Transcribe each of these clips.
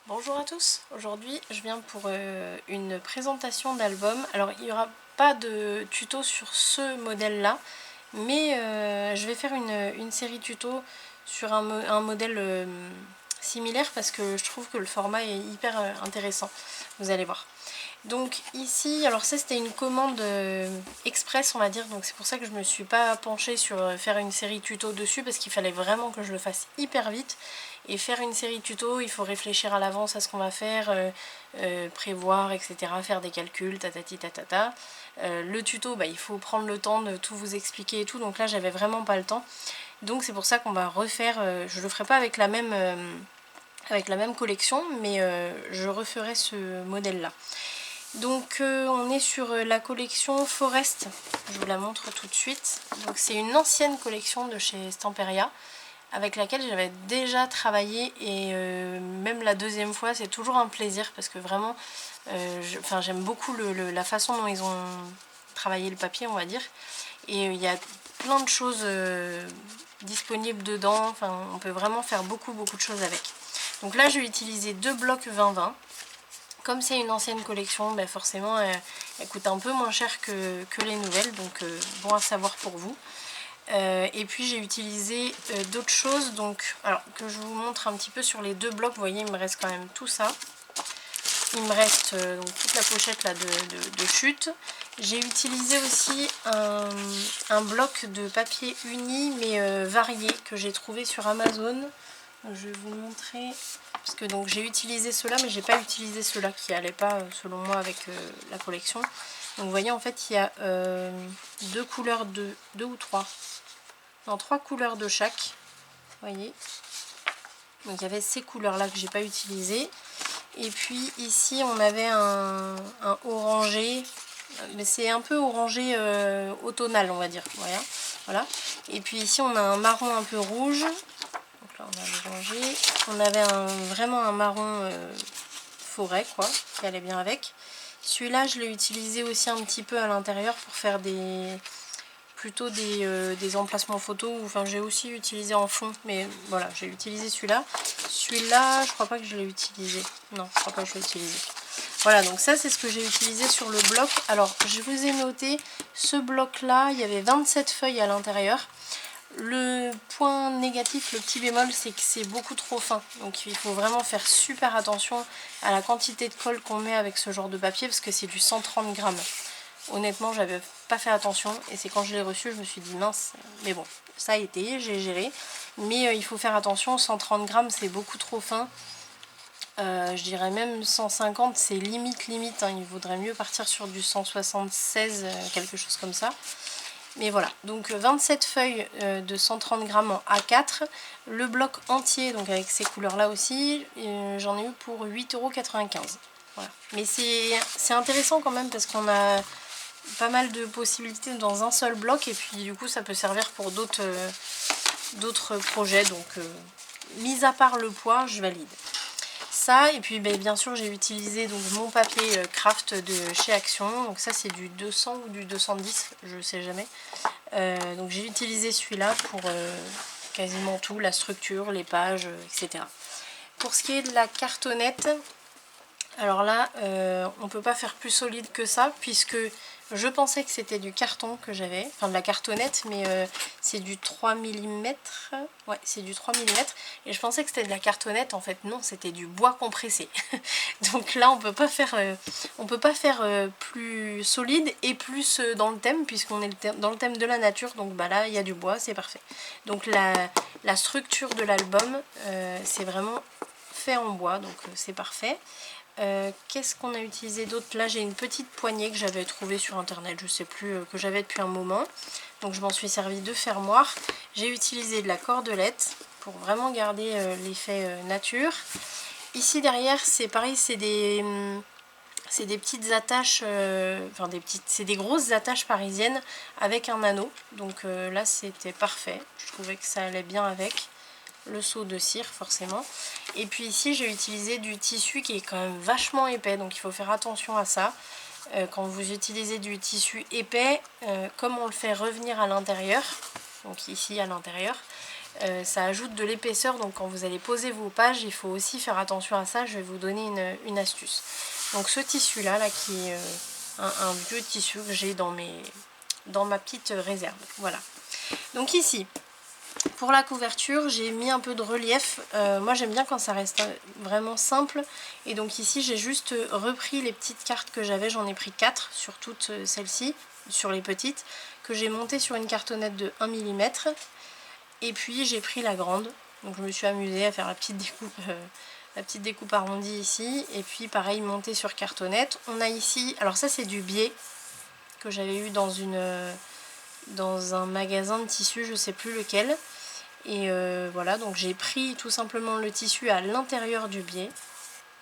Bonjour à tous, aujourd'hui je viens pour une présentation d'album. Alors il n'y aura pas de tuto sur ce modèle là, mais je vais faire une série tuto sur un modèle similaire parce que je trouve que le format est hyper intéressant, vous allez voir. Donc ici, alors ça c'était une commande express on va dire, donc c'est pour ça que je me suis pas penchée sur faire une série tuto dessus parce qu'il fallait vraiment que je le fasse hyper vite. Et faire une série tuto, il faut réfléchir à l'avance à ce qu'on va faire, prévoir, etc., faire des calculs, tatati tatata. Le tuto, il faut prendre le temps de tout vous expliquer et tout, donc là j'avais vraiment pas le temps. Donc c'est pour ça qu'on va refaire, je le ferai pas avec la même collection, mais je referai ce modèle là. Donc on est sur la collection Forest, je vous la montre tout de suite. Donc c'est une ancienne collection de chez Stamperia avec laquelle j'avais déjà travaillé et même la deuxième fois c'est toujours un plaisir parce que vraiment j'aime beaucoup la façon dont ils ont travaillé le papier on va dire, et il y a plein de choses disponibles dedans, enfin on peut vraiment faire beaucoup de choses avec. Donc là j'ai utilisé deux blocs 20-20. Comme c'est une ancienne collection, forcément elle coûte un peu moins cher que les nouvelles, donc bon à savoir pour vous. Et puis j'ai utilisé d'autres choses, donc alors que je vous montre un petit peu sur les deux blocs. Vous voyez, il me reste quand même tout ça. Il me reste donc toute la pochette là de chute. J'ai utilisé aussi un bloc de papier uni mais varié que j'ai trouvé sur Amazon. Je vais vous montrer parce que donc j'ai utilisé ceux-là mais j'ai pas utilisé ceux-là qui allaient pas selon moi avec la collection. Donc vous voyez, en fait il y a deux couleurs deux ou trois. Non, trois couleurs de chaque, vous voyez. Donc il y avait ces couleurs là que j'ai pas utilisées. Et puis ici on avait un orangé, mais c'est un peu orangé automnal on va dire. Voilà. Et puis ici on a un marron un peu rouge. Donc là on a l'orangé. On avait vraiment un marron forêt quoi, qui allait bien avec. Celui-là je l'ai utilisé aussi un petit peu à l'intérieur pour faire plutôt des emplacements photos. Enfin j'ai aussi utilisé en fond, mais voilà, j'ai utilisé celui-là. Celui-là je crois pas que je l'ai utilisé. Non, je crois pas que je l'ai utilisé. Voilà, donc ça c'est ce que j'ai utilisé sur le bloc. Alors je vous ai noté, ce bloc là il y avait 27 feuilles à l'intérieur. Le point négatif, le petit bémol, c'est que c'est beaucoup trop fin. Donc il faut vraiment faire super attention à la quantité de colle qu'on met avec ce genre de papier parce que c'est du 130 grammes. Honnêtement, j'avais pas fait attention et c'est quand je l'ai reçu, je me suis dit mince, mais bon, ça a été, j'ai géré. Mais il faut faire attention, 130 grammes c'est beaucoup trop fin. Je dirais même 150, c'est limite, hein. Il vaudrait mieux partir sur du 176, quelque chose comme ça. Mais voilà, donc 27 feuilles de 130 grammes en A4. Le bloc entier, donc avec ces couleurs là aussi, j'en ai eu pour 8,95 €. Voilà. Mais c'est intéressant quand même parce qu'on a pas mal de possibilités dans un seul bloc et puis du coup ça peut servir pour d'autres projets. Donc mis à part le poids, je valide. Ça, et puis bien sûr j'ai utilisé donc mon papier craft de chez Action. Donc ça c'est du 200 ou du 210, je sais jamais. Donc j'ai utilisé celui-là pour quasiment tout, la structure, les pages, etc. Pour ce qui est de la cartonnette, alors là on peut pas faire plus solide que ça puisque je pensais que c'était du carton que j'avais, enfin de la cartonnette, mais c'est du 3 mm. Ouais, c'est du 3 mm. Et je pensais que c'était de la cartonnette, en fait non, c'était du bois compressé. Donc là on peut pas faire plus solide et plus dans le thème, puisqu'on est dans le thème de la nature. Donc là il y a du bois, c'est parfait. Donc la structure de l'album c'est vraiment fait en bois, donc c'est parfait. Qu'est-ce qu'on a utilisé d'autre? Là j'ai une petite poignée que j'avais trouvée sur internet, je sais plus, que j'avais depuis un moment. Donc je m'en suis servi de fermoir. J'ai utilisé de la cordelette pour vraiment garder l'effet nature. Ici derrière c'est pareil, c'est des petites attaches, c'est des grosses attaches parisiennes avec un anneau. Donc là c'était parfait, je trouvais que ça allait bien avec le seau de cire forcément. Et puis ici j'ai utilisé du tissu qui est quand même vachement épais, donc il faut faire attention à ça. Quand vous utilisez du tissu épais, comme on le fait revenir à l'intérieur, donc ici à l'intérieur, ça ajoute de l'épaisseur, donc quand vous allez poser vos pages, il faut aussi faire attention à ça. Je vais vous donner une astuce. Donc ce tissu là qui est un vieux tissu que j'ai dans ma petite réserve. Voilà. Donc ici, pour la couverture, j'ai mis un peu de relief. Moi j'aime bien quand ça reste vraiment simple. Et donc ici j'ai juste repris les petites cartes que j'avais. J'en ai pris 4 sur toutes celles-ci, sur les petites, que j'ai montées sur une cartonnette de 1 mm. Et puis j'ai pris la grande. Donc je me suis amusée à faire la petite découpe arrondie ici. Et puis pareil, montée sur cartonnette. On a ici, alors ça c'est du biais que j'avais eu dans un magasin de tissus, je sais plus lequel. Et voilà, donc j'ai pris tout simplement le tissu à l'intérieur du biais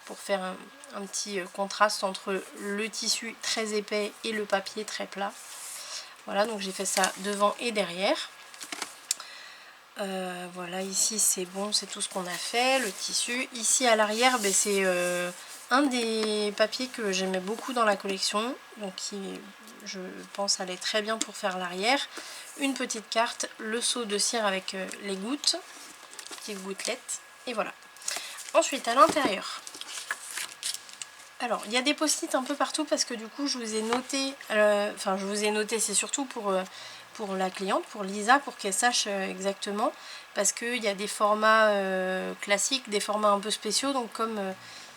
pour faire un petit contraste entre le tissu très épais et le papier très plat. Voilà, donc j'ai fait ça devant et derrière. Voilà, ici c'est bon, c'est tout ce qu'on a fait, le tissu. Ici à l'arrière, ben, c'est un des papiers que j'aimais beaucoup dans la collection, donc qui, je pense, allait très bien pour faire l'arrière. Une petite carte, le seau de cire avec les gouttes, petites gouttelettes, et voilà. Ensuite à l'intérieur, alors il y a des post-it un peu partout parce que du coup je vous ai noté, enfin je vous ai noté, c'est surtout pour la cliente, pour Lisa, pour qu'elle sache exactement, parce qu'il y a des formats classiques, des formats un peu spéciaux, donc comme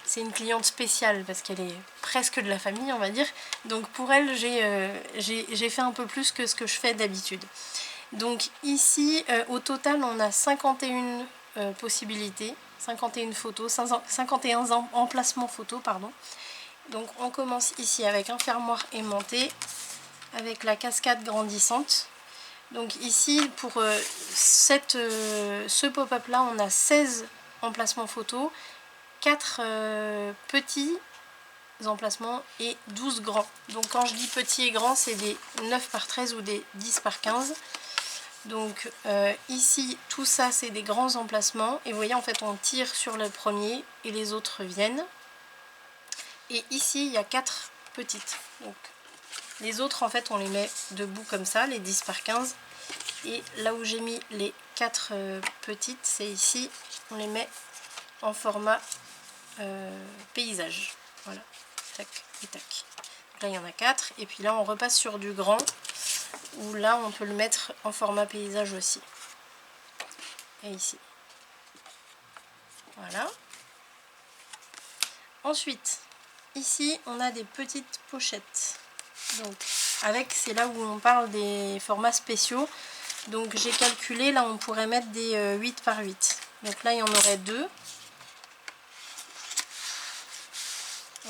c'est une cliente spéciale, parce qu'elle est presque de la famille on va dire, donc pour elle j'ai fait un peu plus que ce que je fais d'habitude. Donc ici au total on a 51 possibilités, 51 photos, 51 emplacements photos, pardon. Donc on commence ici avec un fermoir aimanté, avec la cascade grandissante. Donc ici pour ce pop-up là on a 16 emplacements photos, 4 petits emplacements et 12 grands. Donc quand je dis petits et grands, c'est des 9 par 13 ou des 10 par 15. Donc ici tout ça c'est des grands emplacements et vous voyez en fait on tire sur le premier et les autres viennent. Et ici il y a 4 petites. Donc les autres en fait on les met debout comme ça, les 10 par 15. Et là où j'ai mis les 4 petites, c'est ici, on les met en format paysage. Voilà, tac et tac. Donc là il y en a 4 et puis là on repasse sur du grand où là on peut le mettre en format paysage aussi. Et ici. Voilà. Ensuite, ici on a des petites pochettes. Donc avec, c'est là où on parle des formats spéciaux. Donc j'ai calculé, là on pourrait mettre des 8 par 8. Donc là il y en aurait 2.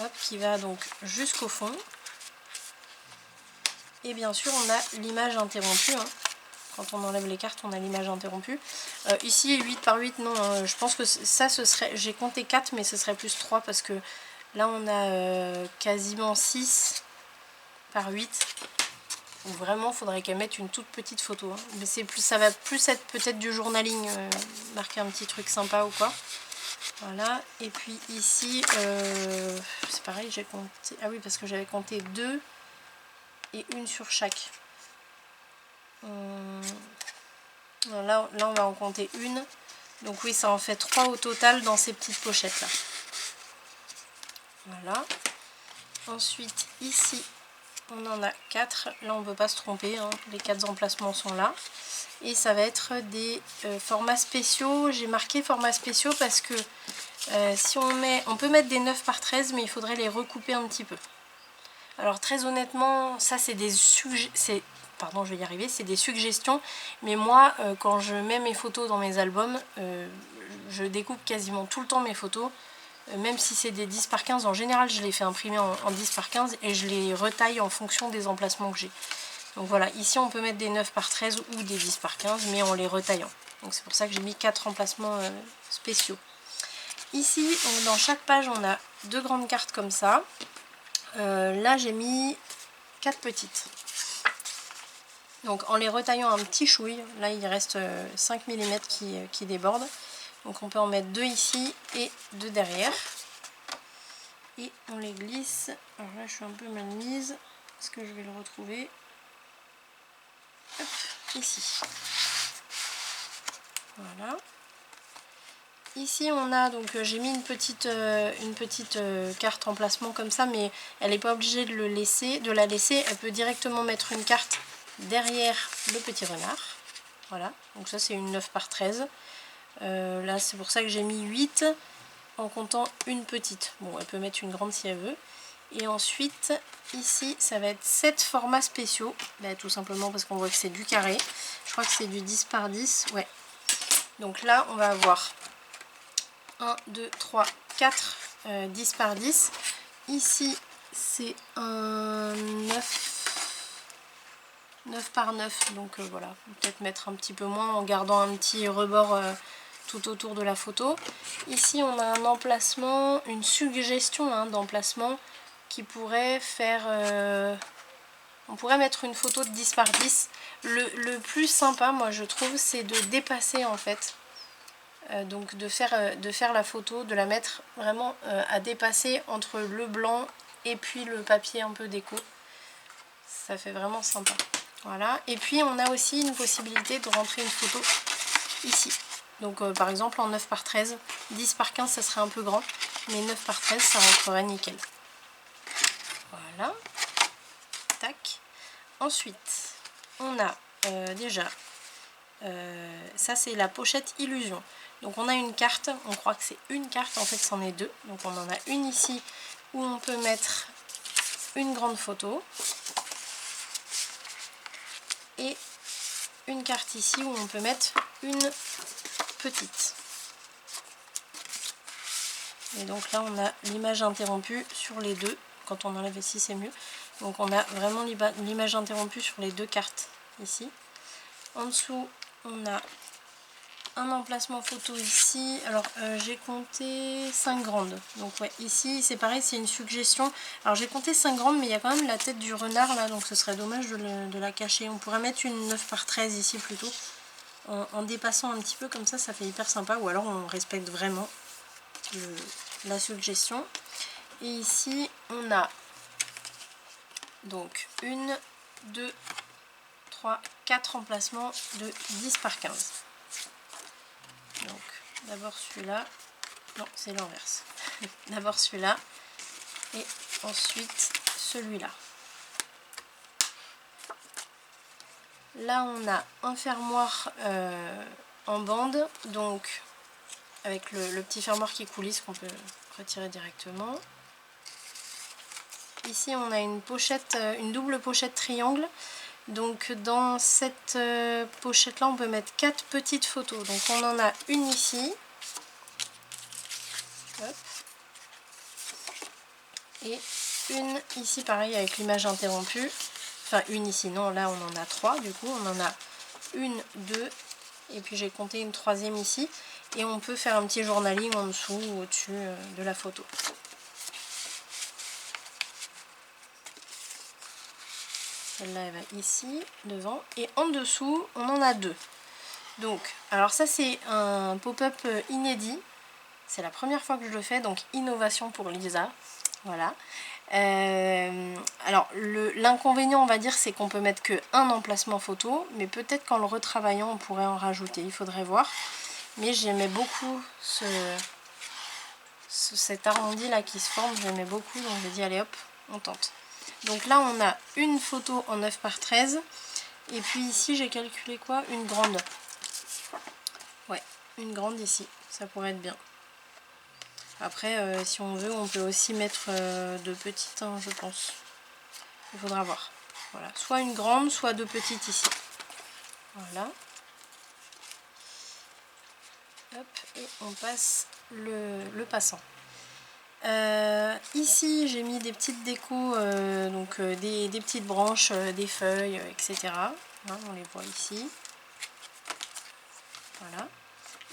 Hop, qui va donc jusqu'au fond. Et bien sûr on a l'image interrompue. Hein. Quand on enlève les cartes on a l'image interrompue. Ici 8 par 8, non, hein, je pense que ça ce serait, j'ai compté 4 mais ce serait plus 3 parce que là on a quasiment 6 par 8. Où vraiment il faudrait qu'elle mette une toute petite photo. Hein. Mais c'est plus, ça va plus être peut-être du journaling, marquer un petit truc sympa ou quoi. Voilà, et puis ici, c'est pareil, j'ai compté, ah oui parce que j'avais compté 2 et une sur chaque. Là on va en compter une, donc oui ça en fait 3 au total dans ces petites pochettes là. Voilà, ensuite ici on en a 4, là on ne peut pas se tromper, hein. Les 4 emplacements sont là. Et ça va être des formats spéciaux, j'ai marqué formats spéciaux parce que si on peut mettre des 9 par 13 mais il faudrait les recouper un petit peu. Alors très honnêtement, ça c'est des pardon, je vais y arriver, c'est des suggestions, mais moi quand je mets mes photos dans mes albums, je découpe quasiment tout le temps mes photos, même si c'est des 10 par 15, en général je les fais imprimer en 10 par 15 et je les retaille en fonction des emplacements que j'ai. Donc voilà, ici on peut mettre des 9 par 13 ou des 10 par 15 mais en les retaillant. Donc c'est pour ça que j'ai mis 4 emplacements spéciaux. Ici, dans chaque page, on a 2 grandes cartes comme ça. Là, j'ai mis 4 petites. Donc en les retaillant un petit chouille, là il reste 5 mm qui débordent. Donc on peut en mettre 2 ici et 2 derrière. Et on les glisse. Alors là, je suis un peu mal mise. Est-ce que je vais le retrouver? Hop, ici. Voilà. Ici on a donc j'ai mis une petite carte emplacement comme ça, mais elle n'est pas obligée de la laisser. Elle peut directement mettre une carte derrière le petit renard. Voilà, donc ça c'est une 9 par 13. Là c'est pour ça que j'ai mis 8 en comptant une petite. Bon, elle peut mettre une grande si elle veut. Et ensuite ici ça va être 7 formats spéciaux, bah, tout simplement parce qu'on voit que c'est du carré. Je crois que c'est du 10 par 10. Ouais. Donc là on va avoir 1, 2, 3, 4, 10 par 10. Ici, c'est un 9 par 9. Donc voilà, peut-être mettre un petit peu moins en gardant un petit rebord tout autour de la photo. Ici, on a un emplacement, une suggestion hein, d'emplacement qui pourrait faire... on pourrait mettre une photo de 10 par 10. Le plus sympa, moi je trouve, c'est de dépasser en fait. Donc de faire la photo, de la mettre vraiment à dépasser entre le blanc et puis le papier un peu déco. Ça fait vraiment sympa. Voilà. Et puis on a aussi une possibilité de rentrer une photo ici. Donc par exemple en 9 par 13, 10 par 15 ça serait un peu grand, mais 9 par 13 ça rentrerait nickel. Voilà. Tac. Ensuite, on a déjà, ça c'est la pochette illusion. Donc on a une carte, on croit que c'est une carte, en fait c'en est deux. Donc on en a une ici où on peut mettre une grande photo. Et une carte ici où on peut mettre une petite. Et donc là on a l'image interrompue sur les deux. Quand on enlève ici c'est mieux. Donc on a vraiment l'image interrompue sur les deux cartes ici. En dessous on a un emplacement photo ici. Alors j'ai compté 5 grandes. Donc ouais, ici c'est pareil, c'est une suggestion. Alors j'ai compté 5 grandes, mais il y a quand même la tête du renard là, donc ce serait dommage de la cacher. On pourrait mettre une 9 par 13 ici plutôt. En dépassant un petit peu comme ça fait hyper sympa. Ou alors on respecte vraiment la suggestion. Et ici on a donc 1, 2, 3, 4 emplacements de 10 par 15. Donc d'abord celui-là, non c'est l'inverse, d'abord celui-là et ensuite celui-là. Là on a un fermoir en bande, donc avec le petit fermoir qui coulisse qu'on peut retirer directement. Ici on a une pochette, une double pochette triangle. Donc dans cette pochette là on peut mettre 4 petites photos. Donc on en a une ici. Hop. Et une ici pareil avec l'image interrompue. Enfin une ici, non là on en a 3 du coup. On en a une, deux et puis j'ai compté une troisième ici. Et on peut faire un petit journaling en dessous ou au-dessus de la photo. Celle-là elle va ici, devant. Et en dessous on en a 2. Donc, alors ça c'est un pop-up inédit. C'est la première fois que je le fais, donc innovation pour Lisa. Voilà. Alors l'inconvénient on va dire c'est qu'on peut mettre que un emplacement photo, mais peut-être qu'en le retravaillant on pourrait en rajouter, il faudrait voir. Mais j'aimais beaucoup cet arrondi là qui se forme, j'aimais beaucoup, donc j'ai dit allez hop, on tente. Donc là on a une photo en 9 par 13 et puis ici j'ai calculé quoi, une grande. Ouais, une grande ici, ça pourrait être bien. Après, si on veut, on peut aussi mettre de petites, hein, je pense. Il faudra voir. Voilà, soit une grande, soit de petites ici. Voilà. Hop, et on passe le passant. Ici, j'ai mis des petites décos, donc des petites branches, des feuilles, etc. Hein, on les voit ici. Voilà.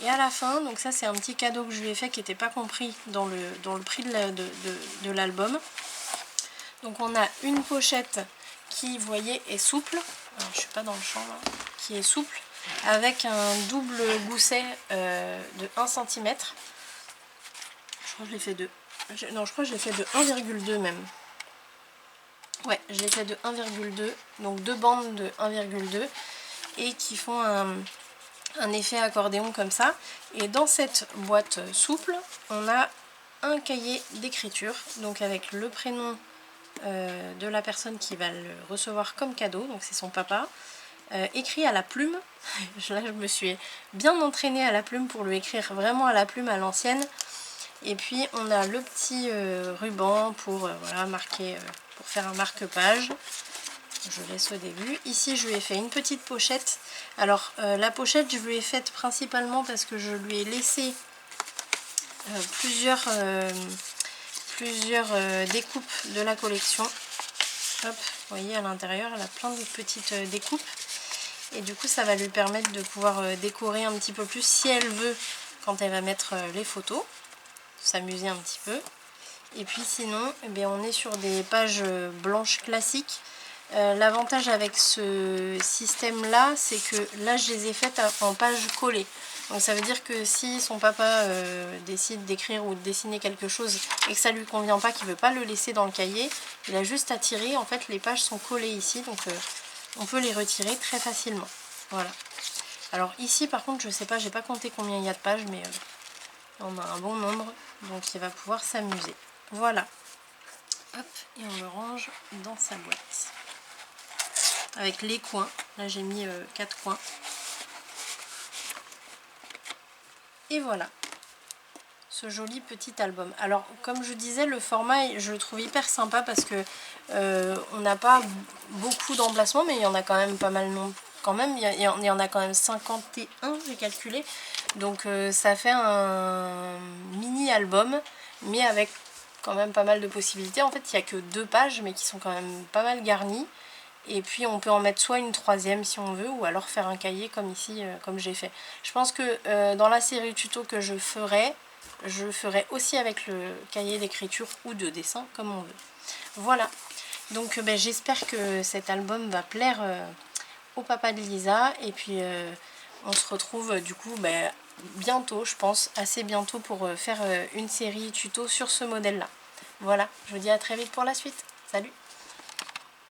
Et à la fin, donc ça c'est un petit cadeau que je lui ai fait qui n'était pas compris dans le prix de l'album. Donc on a une pochette qui, vous voyez, est souple. Alors, je ne suis pas dans le champ là. Qui est souple. Avec un double gousset de 1 cm. Je crois que je l'ai fait de... Non, je crois que je l'ai fait de 1,2 même. Ouais, je l'ai fait de 1,2. Donc 2 bandes de 1,2. Et qui font un effet accordéon comme ça. Et dans cette boîte souple, on a un cahier d'écriture, donc avec le prénom de la personne qui va le recevoir comme cadeau, donc c'est son papa, écrit à la plume. Là je me suis bien entraînée à la plume pour lui écrire vraiment à la plume à l'ancienne. Et puis on a le petit ruban pour voilà, marquer, pour faire un marque-page. Je laisse au début. Ici je lui ai fait une petite pochette. Alors la pochette je lui ai faite principalement parce que je lui ai laissé plusieurs découpes de la collection. Hop, vous voyez à l'intérieur elle a plein de petites découpes. Et du coup ça va lui permettre de pouvoir décorer un petit peu plus si elle veut quand elle va mettre les photos. S'amuser un petit peu. Et puis sinon eh bien, on est sur des pages blanches classiques. L'avantage avec ce système là, c'est que là je les ai faites en page collée. Donc ça veut dire que si son papa décide d'écrire ou de dessiner quelque chose et que ça lui convient pas, qu'il veut pas le laisser dans le cahier, il a juste à tirer. En fait les pages sont collées ici, donc on peut les retirer très facilement. Voilà. Alors ici par contre je sais pas, j'ai pas compté combien il y a de pages, mais on a un bon nombre, donc il va pouvoir s'amuser. Voilà. Hop, et on le range dans sa boîte. Avec les coins. Là j'ai mis 4 coins. Et voilà. Ce joli petit album. Alors comme je disais, le format je le trouve hyper sympa parce que on n'a pas beaucoup d'emplacements, mais il y en a quand même pas mal non quand même. Il y en a quand même 51, j'ai calculé. Donc ça fait un mini album, mais avec quand même pas mal de possibilités. En fait il n'y a que 2 pages, mais qui sont quand même pas mal garnies. Et puis on peut en mettre soit une troisième si on veut, ou alors faire un cahier comme ici, comme j'ai fait. Je pense que dans la série tuto que je ferai aussi avec le cahier d'écriture ou de dessin, comme on veut. Voilà, donc j'espère que cet album va plaire au papa de Lisa. Et puis on se retrouve du coup bientôt, je pense, assez bientôt pour faire une série tuto sur ce modèle-là. Voilà, je vous dis à très vite pour la suite. Salut!